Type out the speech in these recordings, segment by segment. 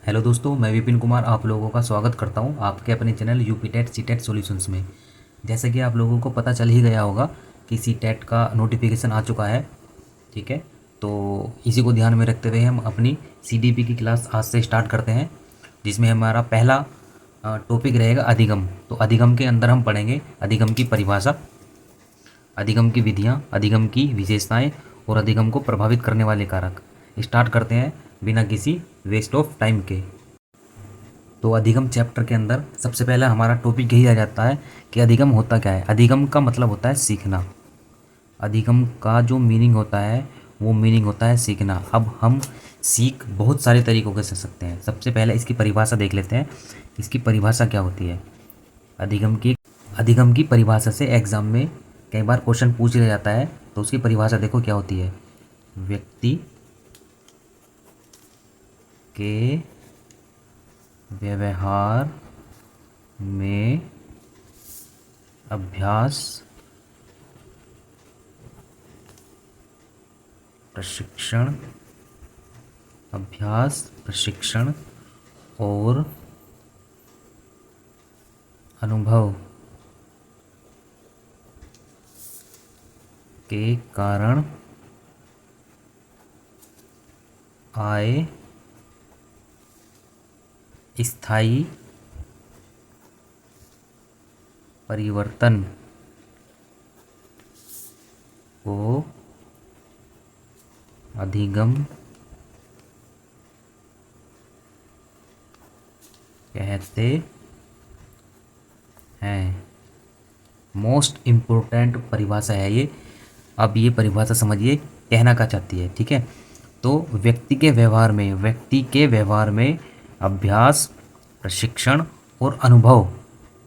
Hello दोस्तों, मैं विपिन कुमार आप लोगों का स्वागत करता हूं आपके अपने channel UP TET C TET solutions में। जैसे कि आप लोगों को पता चल ही गया होगा कि सी टेट का नोटिफिकेशन आ चुका है। ठीक है, तो इसी को ध्यान में रखते हुए हम अपनी सीडीपी की क्लास आज से स्टार्ट करते हैं, जिसमें हमारा पहला टॉपिक रहेगा अधिगम। तो अधिगम के अंदर हम पढ़ेंगे अधिगम की परिभाषा, अधिगम की विधियाँ, अधिगम की विशेषताएँ और अधिगम को प्रभावित करने वाले कारक। स्टार्ट करते हैं बिना किसी वेस्ट ऑफ टाइम के। तो अधिगम चैप्टर के अंदर सबसे पहला हमारा टॉपिक यही आ जाता है कि अधिगम होता क्या है। अधिगम का मतलब होता है सीखना। अधिगम का जो मीनिंग होता है वो मीनिंग होता है सीखना। अब हम सीख बहुत सारे तरीक़ों से सकते हैं। सबसे पहले इसकी परिभाषा देख लेते हैं, इसकी परिभाषा क्या होती है। अधिगम की परिभाषा से एग्ज़ाम में कई बार क्वेश्चन पूछ लिया जाता है, तो उसकी परिभाषा देखो क्या होती है। व्यक्ति के व्यवहार में अभ्यास, प्रशिक्षण और अनुभव के कारण आए स्थायी परिवर्तन को अधिगम कहते हैं। मोस्ट इम्पोर्टेंट परिभाषा है ये। अब ये परिभाषा समझिए कहना क्या चाहती है। ठीक है, तो व्यक्ति के व्यवहार में अभ्यास, प्रशिक्षण और अनुभव,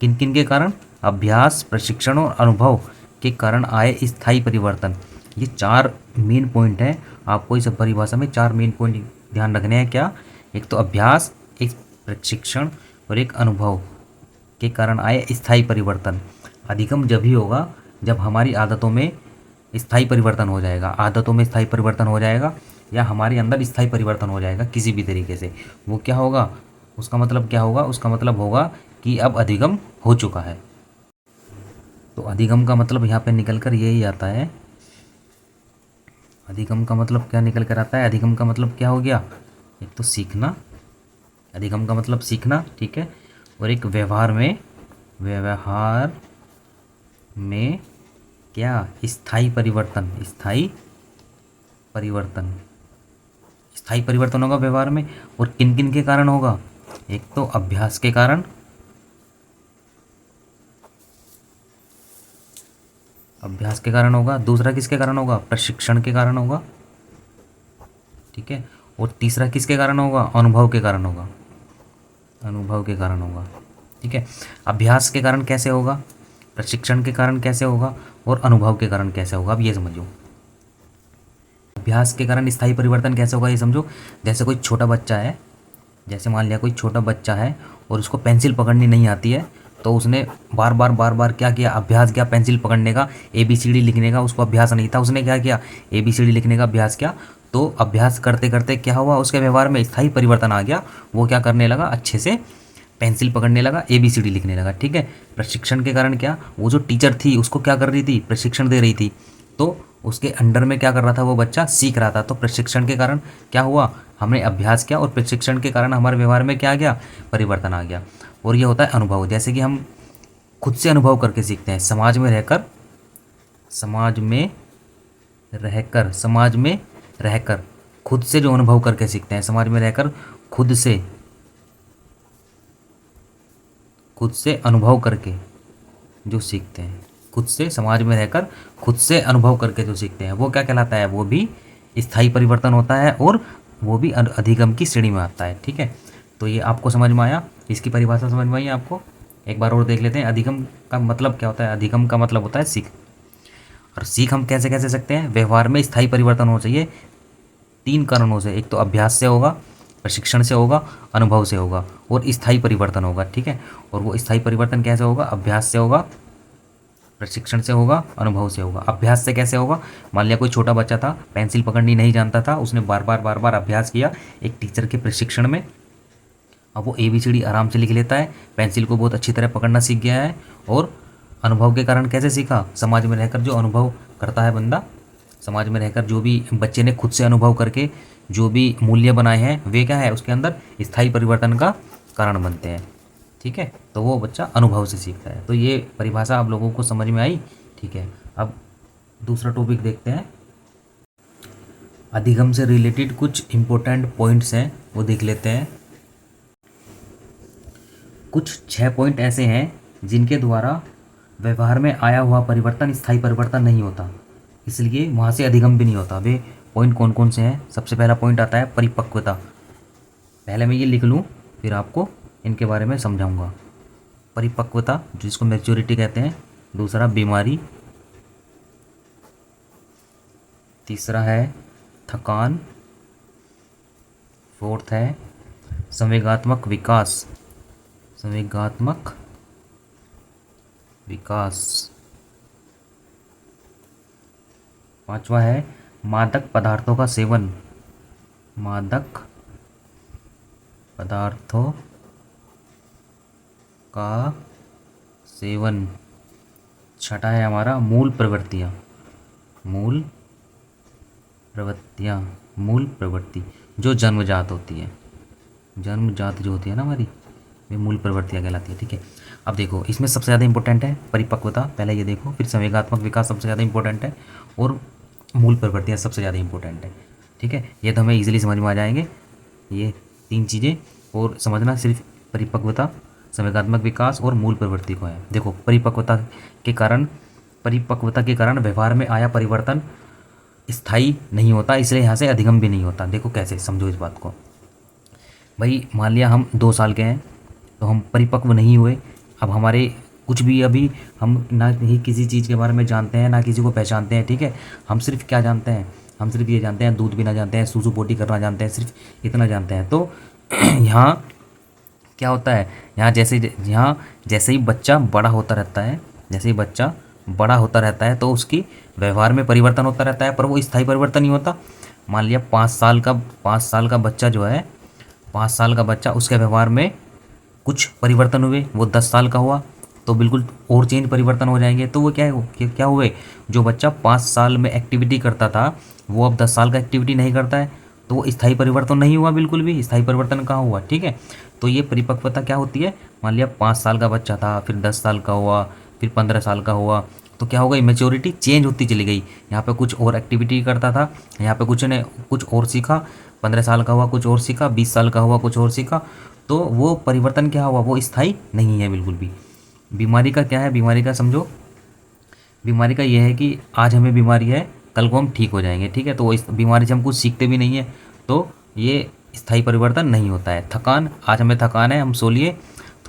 किन किन के कारण, अभ्यास, प्रशिक्षण और अनुभव के कारण आए स्थायी परिवर्तन। ये चार मेन पॉइंट हैं। आपको इस परिभाषा में चार मेन पॉइंट ध्यान रखने हैं। क्या? एक तो अभ्यास, एक प्रशिक्षण और एक अनुभव के कारण आए स्थायी परिवर्तन। अधिगम जब ही होगा जब हमारी आदतों में स्थायी परिवर्तन हो जाएगा। आदतों में स्थायी परिवर्तन हो जाएगा या हमारे अंदर स्थायी परिवर्तन हो जाएगा किसी भी तरीके से। वो क्या होगा, उसका मतलब क्या होगा? उसका मतलब होगा कि अब अधिगम हो चुका है। तो अधिगम का मतलब यहाँ पे निकल कर यही आता है। अधिगम का मतलब क्या निकल कर आता है? अधिगम का मतलब क्या हो गया? एक तो सीखना, अधिगम का मतलब सीखना, ठीक है। और एक व्यवहार में क्या? स्थायी परिवर्तन होगा व्यवहार में। और किन किन के कारण होगा? एक तो अभ्यास के कारण, होगा। दूसरा किसके कारण होगा? प्रशिक्षण के कारण होगा, ठीक है। और तीसरा किसके कारण होगा? अनुभव के कारण होगा, ठीक है। अभ्यास के कारण कैसे होगा, प्रशिक्षण के कारण कैसे होगा और अनुभव के कारण कैसे होगा? अब ये समझो। अभ्यास के कारण स्थायी परिवर्तन कैसे होगा ये समझो। जैसे कोई छोटा बच्चा है, जैसे मान लिया कोई छोटा बच्चा है और उसको पेंसिल पकड़नी नहीं आती है, तो उसने बार बार क्या किया? अभ्यास किया पेंसिल पकड़ने का, ABCD लिखने का उसको अभ्यास नहीं था। उसने क्या किया? ABCD लिखने का अभ्यास किया। तो अभ्यास करते करते क्या हुआ? उसके व्यवहार में स्थायी परिवर्तन आ गया। वो क्या करने लगा? अच्छे से पेंसिल पकड़ने लगा, ABCD लिखने लगा, ठीक है। प्रशिक्षण के कारण क्या? वो जो टीचर थी उसको क्या कर रही थी? प्रशिक्षण दे रही थी। तो उसके अंडर में क्या कर रहा था? वो बच्चा सीख रहा था। तो प्रशिक्षण के कारण क्या हुआ? हमने अभ्यास किया और प्रशिक्षण के कारण हमारे व्यवहार में क्या आ गया? परिवर्तन आ गया। और ये होता है अनुभव। जैसे कि हम खुद से अनुभव करके सीखते हैं, समाज में रहकर खुद से जो अनुभव करके सीखते हैं, समाज में रहकर खुद से अनुभव करके जो सीखते हैं, खुद से समाज में रहकर खुद से अनुभव करके जो सीखते हैं, वो क्या कहलाता है? वो भी स्थायी परिवर्तन होता है और वो भी अधिगम की श्रेणी में आता है, ठीक है। तो ये आपको समझ में आया, इसकी परिभाषा समझ में आई आपको। एक बार और देख लेते हैं अधिगम का मतलब क्या होता है। अधिगम का मतलब होता है सीख। और सीख हम कैसे कैसे सकते हैं? व्यवहार में स्थायी परिवर्तन होना चाहिए 3 कारणों से। एक तो अभ्यास से होगा, प्रशिक्षण से होगा, अनुभव से होगा और स्थायी परिवर्तन होगा, ठीक है। और वो स्थायी परिवर्तन कैसे होगा? अभ्यास से होगा, प्रशिक्षण से होगा, अनुभव से होगा। अभ्यास से कैसे होगा? मान लिया कोई छोटा बच्चा था, पेंसिल पकड़नी नहीं जानता था, उसने बार बार अभ्यास किया एक टीचर के प्रशिक्षण में, अब वो ABCD आराम से लिख लेता है, पेंसिल को बहुत अच्छी तरह पकड़ना सीख गया है। और अनुभव के कारण कैसे सीखा? समाज में रहकर जो अनुभव करता है बंदा, समाज में रहकर जो भी बच्चे ने खुद से अनुभव करके जो भी मूल्य बनाए हैं वे क्या है, उसके अंदर स्थायी परिवर्तन का कारण बनते हैं। ठीक है, तो वो बच्चा अनुभव से सीखता है। तो ये परिभाषा आप लोगों को समझ में आई? ठीक है, अब दूसरा टॉपिक देखते हैं। अधिगम से रिलेटेड कुछ इम्पोर्टेंट पॉइंट्स हैं, वो देख लेते हैं। कुछ 6 पॉइंट ऐसे हैं जिनके द्वारा व्यवहार में आया हुआ परिवर्तन स्थायी परिवर्तन नहीं होता, इसलिए वहाँ से अधिगम भी नहीं होता। वे पॉइंट कौन कौन से हैं? सबसे पहला पॉइंट आता है परिपक्वता। पहले मैं ये लिख लूँ, फिर आपको इनके बारे में समझाऊंगा। परिपक्वता, जिसको मैच्योरिटी कहते हैं। दूसरा बीमारी। तीसरा है थकान। फोर्थ है संवेगात्मक विकास। संवेगात्मक विकास। पांचवा है मादक पदार्थों का सेवन। मादक पदार्थों का सेवन। छठा है हमारा मूल प्रवृत्तियाँ। मूल प्रवृत्तियाँ, मूल प्रवृत्ति जो जन्मजात होती है, जन्मजात जो होती है ना हमारी, वे मूल प्रवृत्तियाँ कहलाती है। ठीक है, अब देखो इसमें सबसे ज़्यादा इंपॉर्टेंट है परिपक्वता, पहले ये देखो, फिर संवेगात्मक विकास सबसे ज़्यादा इंपॉर्टेंट है, और मूल प्रवृत्तियाँ सबसे ज़्यादा इंपॉर्टेंट है। ठीक है, ये तो हमें ईजिली समझ में आ जाएंगे ये 3 चीज़ें। और समझना सिर्फ परिपक्वता, संवेगात्मक विकास और मूल प्रवृत्ति को है। देखो परिपक्वता के कारण व्यवहार में आया परिवर्तन स्थायी नहीं होता, इसलिए यहाँ से अधिगम भी नहीं होता। देखो कैसे, समझो इस बात को। भाई मान लिया हम 2 साल के हैं, तो हम परिपक्व नहीं हुए। अब हमारे कुछ भी, अभी हम ना ही किसी चीज़ के बारे में जानते हैं, ना किसी को पहचानते हैं। ठीक है, हम सिर्फ क्या जानते हैं? हम सिर्फ ये जानते हैं, दूध पीना जानते हैं, सूसू पोटी करना जानते हैं, सिर्फ इतना जानते हैं। तो यहाँ क्या होता है, यहाँ जैसे ही बच्चा बड़ा होता रहता है, जैसे ही बच्चा बड़ा होता रहता है तो उसकी व्यवहार में परिवर्तन होता रहता है, पर वो स्थायी परिवर्तन नहीं होता। मान लिया 5 साल का बच्चा जो है, 5 साल का बच्चा, उसके व्यवहार में कुछ परिवर्तन हुए, वो 10 साल का हुआ तो बिल्कुल और चेंज परिवर्तन हो जाएंगे। तो वो क्या हुए, जो बच्चा 5 साल में एक्टिविटी करता था वो अब 10 साल का एक्टिविटी नहीं करता है, तो वो स्थायी परिवर्तन नहीं हुआ, बिल्कुल भी स्थायी परिवर्तन कहाँ हुआ। ठीक है, तो ये परिपक्वता क्या होती है? मान लिया 5 साल का बच्चा था, फिर 10 साल का हुआ, फिर 15 साल का हुआ, तो क्या हो गई, मेच्योरिटी चेंज होती चली गई। यहाँ पे कुछ और एक्टिविटी करता था, यहाँ पे कुछ और सीखा, 15 साल का हुआ कुछ और सीखा, 20 साल का हुआ कुछ और सीखा, तो वो परिवर्तन क्या हुआ, वो स्थायी नहीं है बिल्कुल भी। बीमारी का क्या है? बीमारी का समझो, बीमारी का ये है कि आज हमें बीमारी है, कल को हम ठीक हो जाएंगे। ठीक है, तो इस बीमारी से हम कुछ सीखते भी नहीं है, तो ये स्थायी परिवर्तन नहीं होता है। थकान, आज हमें थकान है, हम सो लिए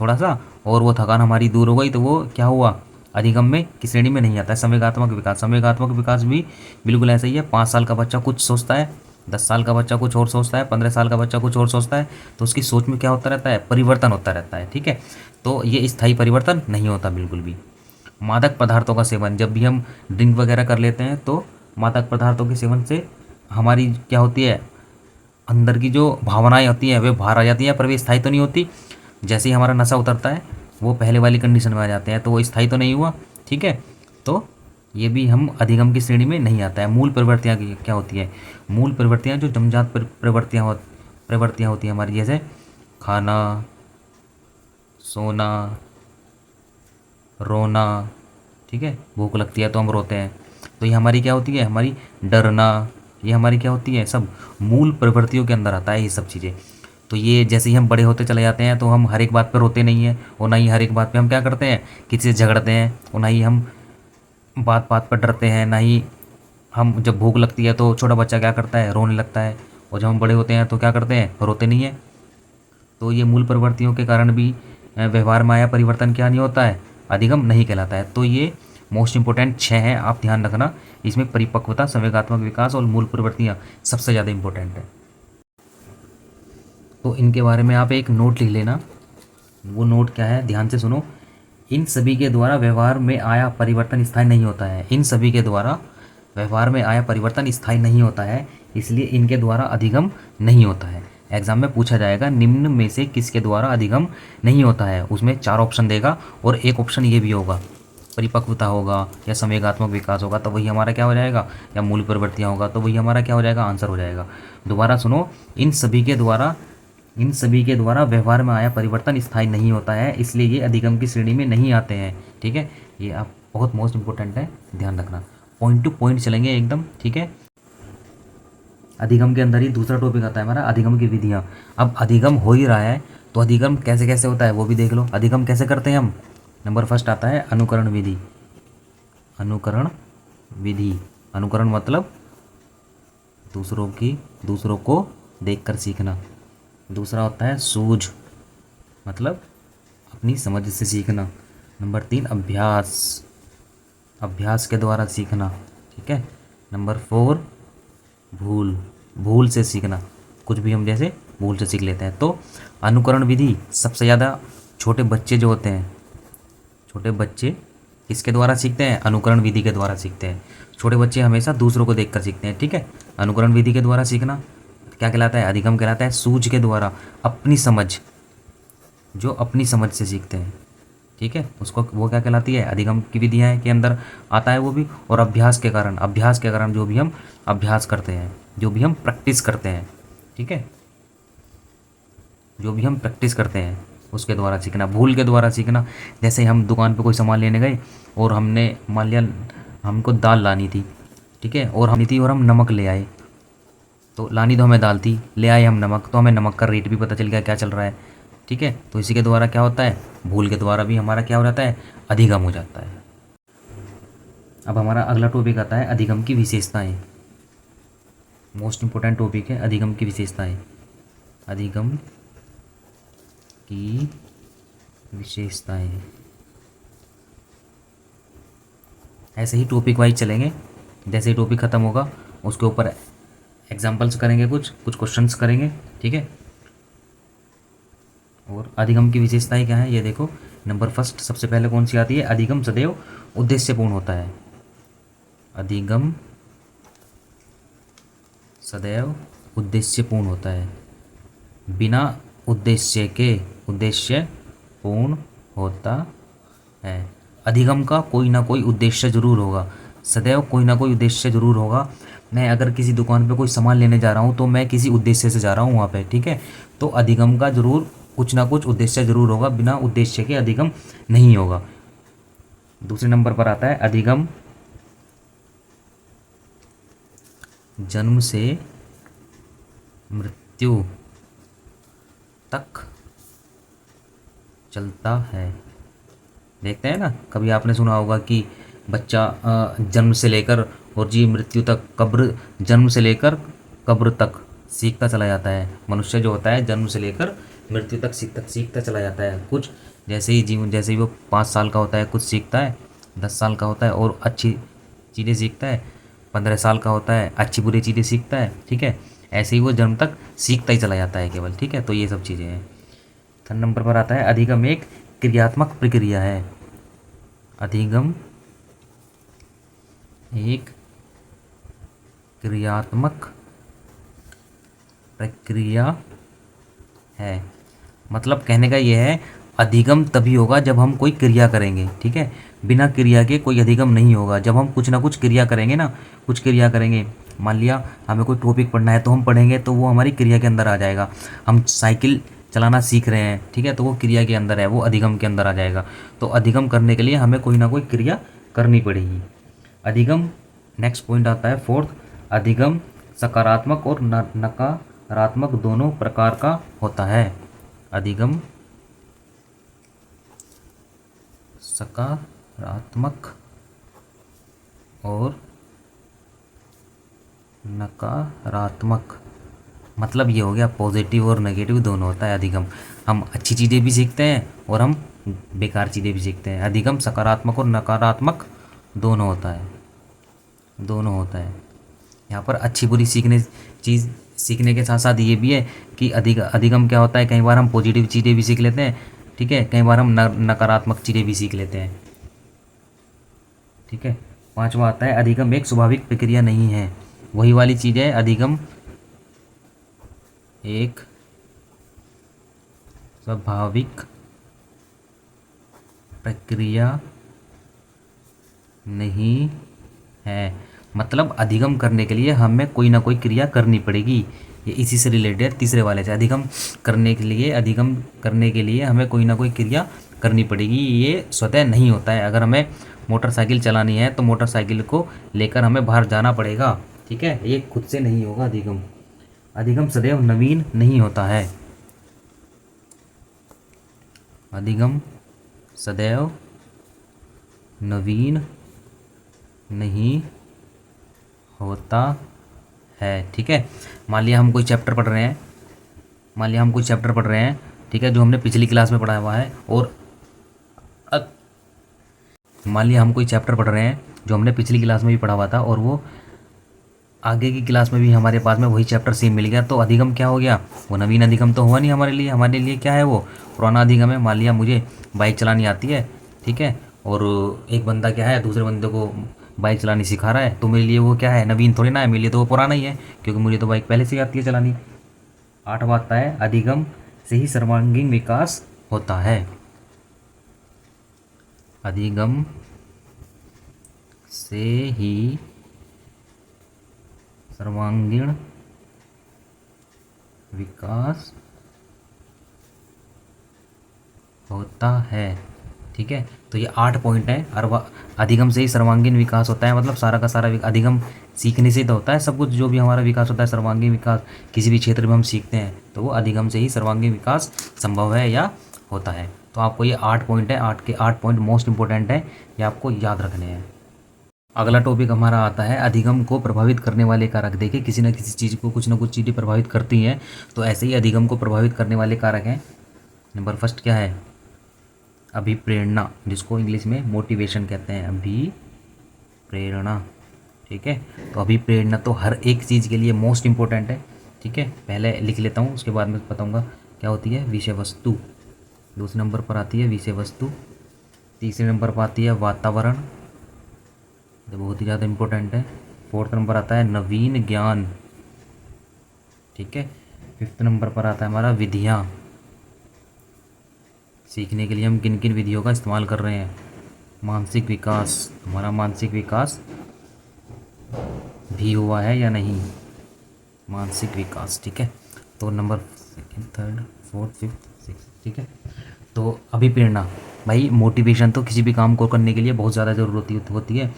थोड़ा सा और वो थकान हमारी दूर हो गई, तो वो क्या हुआ, अधिगम में की श्रेणी में नहीं आता है। संवेगात्मक विकास भी बिल्कुल ऐसा ही है। 5 साल का बच्चा कुछ सोचता है, 10 साल का बच्चा कुछ और सोचता है, 15 साल का बच्चा कुछ और सोचता है, तो उसकी सोच में क्या होता रहता है, परिवर्तन होता रहता है। ठीक है, तो ये स्थायी परिवर्तन नहीं होता बिल्कुल भी। मादक पदार्थों का सेवन, जब भी हम ड्रिंक वगैरह कर लेते हैं तो मादक पदार्थों के सेवन से हमारी क्या होती है, अंदर की जो भावनाएं होती हैं वे बाहर आ जाती हैं, पर वे स्थायी तो नहीं होती। जैसे ही हमारा नशा उतरता है वो पहले वाली कंडीशन में आ जाते हैं, तो वो स्थायी तो नहीं हुआ। ठीक है, तो ये भी हम अधिगम की श्रेणी में नहीं आता है। मूल प्रवृत्तियाँ क्या होती है? मूल प्रवृत्तियाँ जो जन्मजात प्रवृत्तियाँ होती हैं हमारी, जैसे खाना, सोना, रोना। ठीक है, भूख लगती है तो हम रोते हैं, तो ये हमारी क्या होती है, हमारी डरना, ये हमारी क्या होती है, सब मूल प्रवृत्तियों के अंदर आता है ये सब चीज़ें। तो ये जैसे ही हम बड़े होते चले जाते हैं तो हम हर एक बात पर रोते नहीं हैं, और ना ही हर एक बात पे हम क्या करते हैं, किसी से झगड़ते हैं, और ना ही हम बात बात पर डरते हैं, ना ही हम जब भूख लगती है तो छोटा बच्चा क्या करता है, रोने लगता है, और जब हम बड़े होते हैं तो क्या करते हैं, रोते नहीं हैं। तो ये मूल प्रवृत्तियों के कारण भी व्यवहार में आया परिवर्तन क्या नहीं होता है, अधिगम नहीं कहलाता है। तो ये मोस्ट इंपॉर्टेंट 6 हैं, आप ध्यान रखना। इसमें परिपक्वता, संवेगात्मक विकास और मूल प्रवृत्तियाँ सबसे ज़्यादा इंपॉर्टेंट है। तो इनके बारे में आप एक नोट लिख लेना। वो नोट क्या है, ध्यान से सुनो। इन सभी के द्वारा व्यवहार में आया परिवर्तन स्थायी नहीं होता है। इन सभी के द्वारा व्यवहार में आया परिवर्तन स्थायी नहीं होता है, इसलिए इनके द्वारा अधिगम नहीं होता है। एग्जाम में पूछा जाएगा निम्न में से किसके द्वारा अधिगम नहीं होता है, उसमें 4 ऑप्शन देगा और एक ऑप्शन ये भी होगा, परिपक्वता होगा या संवेगात्मक विकास होगा, तो वही हमारा क्या हो जाएगा, या मूल परिवर्तियाँ होगा, तो वही हमारा क्या हो जाएगा, आंसर हो जाएगा। दोबारा सुनो, इन सभी के द्वारा व्यवहार में आया परिवर्तन स्थायी नहीं होता है, इसलिए ये अधिगम की श्रेणी में नहीं आते हैं। ठीक है, ये आप बहुत मोस्ट इंपॉर्टेंट है, ध्यान रखना, पॉइंट टू पॉइंट चलेंगे एकदम। ठीक है, अधिगम के अंदर ही दूसरा टॉपिक आता है हमारा अधिगम की विधियाँ। अब अधिगम हो ही रहा है तो अधिगम कैसे कैसे होता है वो भी देख लो। अधिगम कैसे करते हैं हम, नंबर फर्स्ट आता है अनुकरण विधि। अनुकरण विधि, अनुकरण मतलब दूसरों को देखकर सीखना। दूसरा होता है सूझ, मतलब अपनी समझ से सीखना। नंबर 3 अभ्यास, अभ्यास के द्वारा सीखना। ठीक है, नंबर 4 भूल से सीखना, कुछ भी हम जैसे भूल से सीख लेते हैं। तो अनुकरण विधि सबसे ज़्यादा छोटे बच्चे जो होते हैं, छोटे बच्चे किसके द्वारा सीखते हैं, अनुकरण विधि के द्वारा सीखते हैं। छोटे बच्चे हमेशा दूसरों को देखकर सीखते हैं। ठीक है, अनुकरण विधि के द्वारा सीखना क्या कहलाता है, अधिगम कहलाता है। सूझ के द्वारा, अपनी समझ, जो अपनी समझ से सीखते हैं। ठीक है, उसको वो क्या कहलाती है, अधिगम की विधियाँ के अंदर आता है वो भी। और अभ्यास के कारण जो भी हम अभ्यास करते हैं, जो भी हम प्रैक्टिस करते हैं। ठीक है, जो भी हम प्रैक्टिस करते हैं उसके द्वारा सीखना। भूल के द्वारा सीखना, जैसे हम दुकान पे कोई सामान लेने गए और हमने मान लिया हमको दाल लानी थी। ठीक है, और हम नमक ले आए, तो लानी तो हमें दाल थी, ले आए हम नमक, तो हमें नमक का रेट भी पता चल गया क्या चल रहा है। ठीक है, तो इसी के द्वारा क्या होता है, भूल के द्वारा भी हमारा क्या हो जाता है, अधिगम हो जाता है। अब हमारा अगला टॉपिक आता है अधिगम की विशेषताएं। मोस्ट इंपॉर्टेंट टॉपिक है अधिगम की विशेषताएं। अधिगम की विशेषताएं, ऐसे ही टॉपिक वाइज चलेंगे। जैसे ही टॉपिक ख़त्म होगा उसके ऊपर एग्जाम्पल्स करेंगे, कुछ क्वेश्चंस करेंगे। ठीक है, और अधिगम की विशेषताएं क्या है ये देखो। नंबर फर्स्ट सबसे पहले कौन सी आती है, अधिगम सदैव उद्देश्यपूर्ण होता है। अधिगम सदैव उद्देश्यपूर्ण होता है, बिना उद्देश्य के उद्देश्य पूर्ण होता है। अधिगम का कोई ना कोई उद्देश्य जरूर होगा, सदैव कोई ना कोई उद्देश्य जरूर होगा। मैं अगर किसी दुकान पे कोई सामान लेने जा रहा हूँ तो मैं किसी उद्देश्य से जा रहा हूँ वहाँ पे। ठीक है, तो अधिगम का जरूर कुछ ना कुछ उद्देश्य जरूर होगा, बिना उद्देश्य के अधिगम नहीं होगा। दूसरे नंबर पर आता है अधिगम जन्म से मृत्यु तक चलता है। देखते हैं ना, कभी आपने सुना होगा कि बच्चा जन्म से लेकर और जी मृत्यु तक, कब्र, जन्म से लेकर कब्र तक सीखता चला जाता है। मनुष्य जो होता है जन्म से लेकर मृत्यु तक सीखता चला जाता है। कुछ जैसे ही वो 5 साल का होता है कुछ सीखता है, 10 साल का होता है और अच्छी चीज़ें सीखता है, 15 साल का होता है अच्छी बुरी चीज़ें सीखता है। ठीक है, ऐसे ही वो जन्म तक सीखता ही चला जाता है केवल। ठीक है, तो ये सब चीज़ें हैं। 3 नंबर पर आता है अधिगम एक क्रियात्मक प्रक्रिया है। अधिगम एक क्रियात्मक प्रक्रिया है। मतलब कहने का यह है, अधिगम तभी होगा जब हम कोई क्रिया करेंगे। ठीक है, बिना क्रिया के कोई अधिगम नहीं होगा। जब हम कुछ ना कुछ क्रिया करेंगे ना, कुछ क्रिया करेंगे, मान लिया हमें कोई टॉपिक पढ़ना है तो हम पढ़ेंगे, तो वो हमारी क्रिया के अंदर आ जाएगा। हम साइकिल चलाना सीख रहे हैं, ठीक है, तो वो क्रिया के अंदर है, वो अधिगम के अंदर आ जाएगा। तो अधिगम करने के लिए हमें कोई ना कोई क्रिया करनी पड़ेगी। अधिगम, नेक्स्ट पॉइंट आता है 4th, अधिगम सकारात्मक और नकारात्मक दोनों प्रकार का होता है। अधिगम सकारात्मक और नकारात्मक, मतलब ये हो गया पॉजिटिव और नेगेटिव दोनों होता है अधिगम। हम अच्छी चीज़ें भी सीखते हैं और हम बेकार चीज़ें भी सीखते हैं। अधिगम सकारात्मक और नकारात्मक दोनों होता है, दोनों होता है। यहाँ पर अच्छी बुरी सीखने के साथ साथ ये भी है कि अधिगम क्या होता है, कई बार हम पॉजिटिव चीज़ें भी सीख लेते हैं। ठीक है, कई बार हम नकारात्मक चीज़ें भी सीख लेते हैं। ठीक है, 5वां आता है अधिगम एक स्वाभाविक प्रक्रिया नहीं है। वही वाली चीज़ है, अधिगम एक स्वाभाविक प्रक्रिया नहीं है। मतलब अधिगम करने के लिए हमें कोई ना कोई क्रिया करनी पड़ेगी। ये इसी से रिलेटेड तीसरे वाले से, अधिगम करने के लिए हमें कोई ना कोई क्रिया करनी पड़ेगी। ये स्वतः नहीं होता है। अगर हमें मोटरसाइकिल चलानी है तो मोटरसाइकिल को लेकर हमें बाहर जाना पड़ेगा, ठीक है। ये खुद से नहीं होगा अधिगम। अधिगम सदैव नवीन नहीं होता है। अधिगम सदैव नवीन नहीं होता है, ठीक है। मान लिया हम कोई चैप्टर पढ़ रहे हैं, ठीक है, जो हमने पिछली क्लास में पढ़ा हुआ है, और मान लिया हम कोई चैप्टर पढ़ रहे हैं जो हमने पिछली क्लास में भी पढ़ा हुआ था, और वो आगे की क्लास में भी हमारे पास में वही चैप्टर सेम मिल गया, तो अधिगम क्या हो गया? वो नवीन अधिगम तो हुआ नहीं हमारे लिए। हमारे लिए क्या है? वो पुराना अधिगम है। मान लिया मुझे बाइक चलानी आती है, ठीक है, और एक बंदा क्या है, दूसरे बंदे को बाइक चलानी सिखा रहा है, तो मेरे लिए वो क्या है? नवीन थोड़ी ना है, मेरे लिए तो वो पुराना ही है, क्योंकि मुझे तो बाइक पहले से आती है चलानी। 8वां आता है, अधिगम से ही सर्वांगीण विकास होता है। अधिगम से ही सर्वांगीण विकास होता है, ठीक है। तो ये 8 पॉइंट हैं। और अधिगम से ही सर्वांगीण विकास होता है, मतलब सारा का सारा अधिगम सीखने से तो होता है सब कुछ। जो भी हमारा विकास होता है, सर्वांगीण विकास किसी भी क्षेत्र में हम सीखते हैं, तो वो अधिगम से ही सर्वांगीण विकास संभव है या होता है। तो आपको ये 8 पॉइंट है, 8 के 8 पॉइंट मोस्ट इंपॉर्टेंट है, ये आपको याद रखने हैं। अगला टॉपिक हमारा आता है अधिगम को प्रभावित करने वाले कारक। देखिए, किसी न किसी चीज़ को कुछ ना कुछ चीज़ें प्रभावित करती हैं, तो ऐसे ही अधिगम को प्रभावित करने वाले कारक हैं। नंबर फर्स्ट क्या है? अभिप्रेरणा, जिसको इंग्लिश में मोटिवेशन कहते हैं। अभिप्रेरणा, ठीक है। तो अभिप्रेरणा तो हर एक चीज़ के लिए मोस्ट इंपॉर्टेंट है, ठीक है। पहले लिख लेता हूँ, उसके बाद में बताऊँगा क्या होती है। विषय वस्तु दूसरे नंबर पर आती है, विषय वस्तु तीसरे नंबर पर आती है, वातावरण, जो बहुत ही ज़्यादा इम्पोर्टेंट है। 4th नंबर आता है नवीन ज्ञान, ठीक है। 5th नंबर पर आता है हमारा विधियाँ। सीखने के लिए हम किन किन विधियों का इस्तेमाल कर रहे हैं। मानसिक विकास, हमारा मानसिक विकास भी हुआ है या नहीं, मानसिक विकास, ठीक है। तो number 2nd 3rd 4th 5th 6th, ठीक है। तो अभिप्रेरणा, भाई मोटिवेशन तो किसी भी काम को करने के लिए बहुत ज़्यादा ज़रूरत होती है।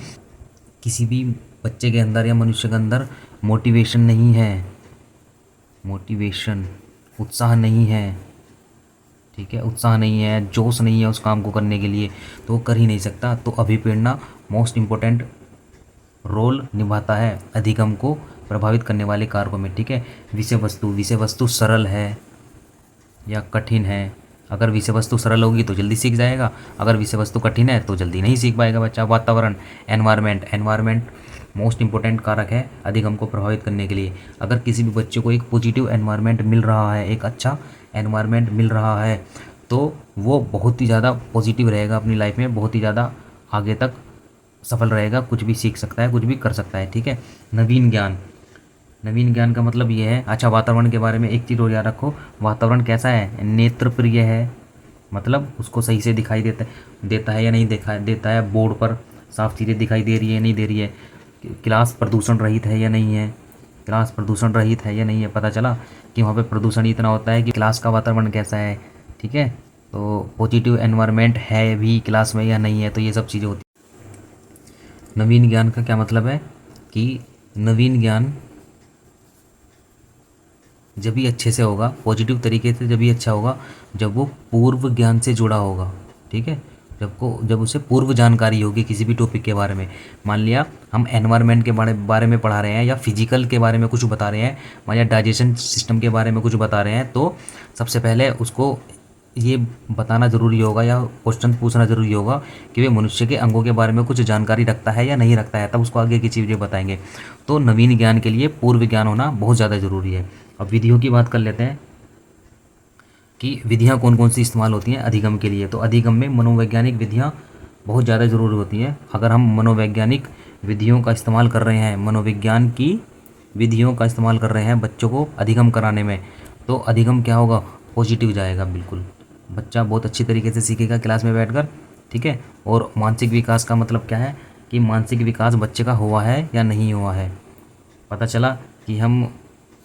किसी भी बच्चे के अंदर या मनुष्य के अंदर मोटिवेशन नहीं है, मोटिवेशन उत्साह नहीं है, ठीक है, उत्साह नहीं है, जोश नहीं है उस काम को करने के लिए, तो वो कर ही नहीं सकता। तो अभिप्रेरणा मोस्ट इम्पोर्टेंट रोल निभाता है अधिगम को प्रभावित करने वाले कारकों में, ठीक है। विषय वस्तु सरल है या कठिन है। अगर विषय वस्तु सरल होगी तो जल्दी सीख जाएगा, अगर विषय वस्तु कठिन है तो जल्दी नहीं सीख पाएगा बच्चा। वातावरण, एनवायरनमेंट मोस्ट इंपॉर्टेंट कारक है अधिगम को प्रभावित करने के लिए। अगर किसी भी बच्चे को एक पॉजिटिव एनवायरनमेंट मिल रहा है, एक अच्छा एनवायरनमेंट मिल रहा है, तो वो बहुत ही ज़्यादा पॉजिटिव रहेगा अपनी लाइफ में, बहुत ही ज़्यादा आगे तक सफल रहेगा, कुछ भी सीख सकता है, कुछ भी कर सकता है, ठीक है। नवीन ज्ञान का मतलब ये है, अच्छा वातावरण के बारे में एक चीज़ और याद रखो, वातावरण कैसा है? नेत्र प्रिय है, मतलब उसको सही से दिखाई देता है या नहीं देता है, बोर्ड पर साफ चीज़ें दिखाई दे रही है नहीं दे रही है, क्लास प्रदूषण रहित है या नहीं है, क्लास प्रदूषण रहित है या नहीं है, पता चला कि वहाँ पे प्रदूषण इतना होता है कि क्लास का वातावरण कैसा है, ठीक है। तो पॉजिटिव एनवायरनमेंट है भी क्लास में या नहीं है, तो ये सब चीज़ें होती हैं। नवीन ज्ञान का क्या मतलब है कि नवीन ज्ञान जब भी अच्छे से होगा, पॉजिटिव तरीके से जब भी अच्छा होगा, जब वो पूर्व ज्ञान से जुड़ा होगा, ठीक है। जब उसे पूर्व जानकारी होगी किसी भी टॉपिक के बारे में। मान लिया हम एनवायरनमेंट के बारे में पढ़ा रहे हैं, या फिजिकल के बारे में कुछ बता रहे हैं, मान लिया डाइजेशन सिस्टम के बारे में कुछ बता रहे हैं, तो सबसे पहले उसको ये बताना ज़रूरी होगा या क्वेश्चन पूछना ज़रूरी होगा कि वे मनुष्य के अंगों के बारे में कुछ जानकारी रखता है या नहीं रखता है, तब उसको आगे की चीज़ें बताएंगे। तो नवीन ज्ञान के लिए पूर्व ज्ञान होना बहुत ज़्यादा ज़रूरी है। अब विधियों की बात कर लेते हैं कि विधियाँ कौन कौन सी इस्तेमाल होती हैं अधिगम के लिए। तो अधिगम में मनोवैज्ञानिक विधियाँ बहुत ज़्यादा ज़रूरी होती हैं। अगर हम मनोवैज्ञानिक विधियों का इस्तेमाल कर रहे हैं, मनोविज्ञान की विधियों का इस्तेमाल कर रहे हैं बच्चों को अधिगम कराने में, तो अधिगम क्या होगा? पॉजिटिव जाएगा बिल्कुल। बच्चा बहुत अच्छी तरीके से सीखेगा क्लास में बैठकर, ठीक है। और मानसिक विकास का मतलब क्या है कि मानसिक विकास बच्चे का हुआ है या नहीं हुआ है। पता चला कि हम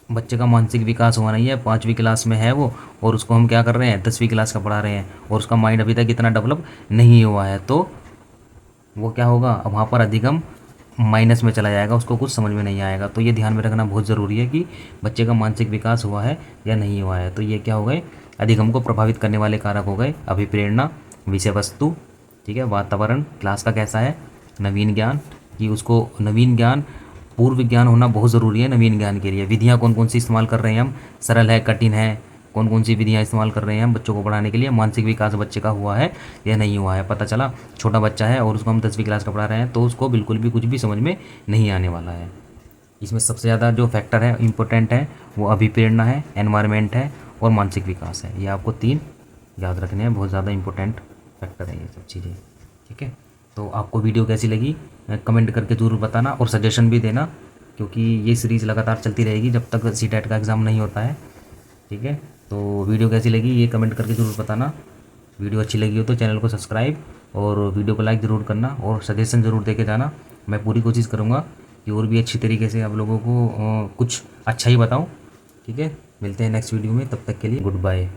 बच्चे का मानसिक विकास हुआ नहीं है, 5वीं क्लास में है वो, और उसको हम क्या कर रहे हैं 10वीं क्लास का पढ़ा रहे हैं, और उसका माइंड अभी तक इतना डेवलप नहीं हुआ है, तो वो क्या होगा, वहाँ पर अधिगम माइनस में चला जाएगा, उसको कुछ समझ में नहीं आएगा। तो ये ध्यान में रखना बहुत ज़रूरी है कि बच्चे का मानसिक विकास हुआ है या नहीं हुआ है। तो ये क्या हो गए, अधिगम को प्रभावित करने वाले कारक हो गए अभिप्रेरणा, विषय वस्तु, ठीक है, वातावरण क्लास का कैसा है, नवीन ज्ञान, कि उसको नवीन ज्ञान, पूर्व ज्ञान होना बहुत ज़रूरी है नवीन ज्ञान के लिए। विधियाँ कौन कौन सी इस्तेमाल कर रहे हैं हम, सरल है, कठिन है, कौन कौन सी विधियाँ इस्तेमाल कर रहे हैं हम बच्चों को पढ़ाने के लिए, मानसिक विकास बच्चे का हुआ है या नहीं हुआ है। पता चला छोटा बच्चा है और उसको हम 10वीं क्लास का पढ़ा रहे हैं, तो उसको बिल्कुल भी कुछ भी समझ में नहीं आने वाला है। इसमें सबसे ज़्यादा जो फैक्टर है इम्पोर्टेंट है वो अभिप्रेरणा है, एनवायरनमेंट है और मानसिक विकास है। ये आपको 3 याद रखने हैं, बहुत ज़्यादा इंपॉर्टेंट फैक्टर है ये सब चीज़ें, ठीक है। तो आपको वीडियो कैसी लगी कमेंट करके ज़रूर बताना, और सजेशन भी देना, क्योंकि ये सीरीज़ लगातार चलती रहेगी जब तक सीटेट का एग्ज़ाम नहीं होता है, ठीक है। तो वीडियो कैसी लगी ये कमेंट करके ज़रूर बताना। वीडियो अच्छी लगी हो तो चैनल को सब्सक्राइब और वीडियो को लाइक ज़रूर करना, और सजेशन ज़रूर दे के जाना। मैं पूरी कोशिश करूँगा कि और भी अच्छी तरीके से आप लोगों को कुछ अच्छा ही बताऊँ, ठीक है। मिलते हैं नेक्स्ट वीडियो में, तब तक के लिए गुड बाय।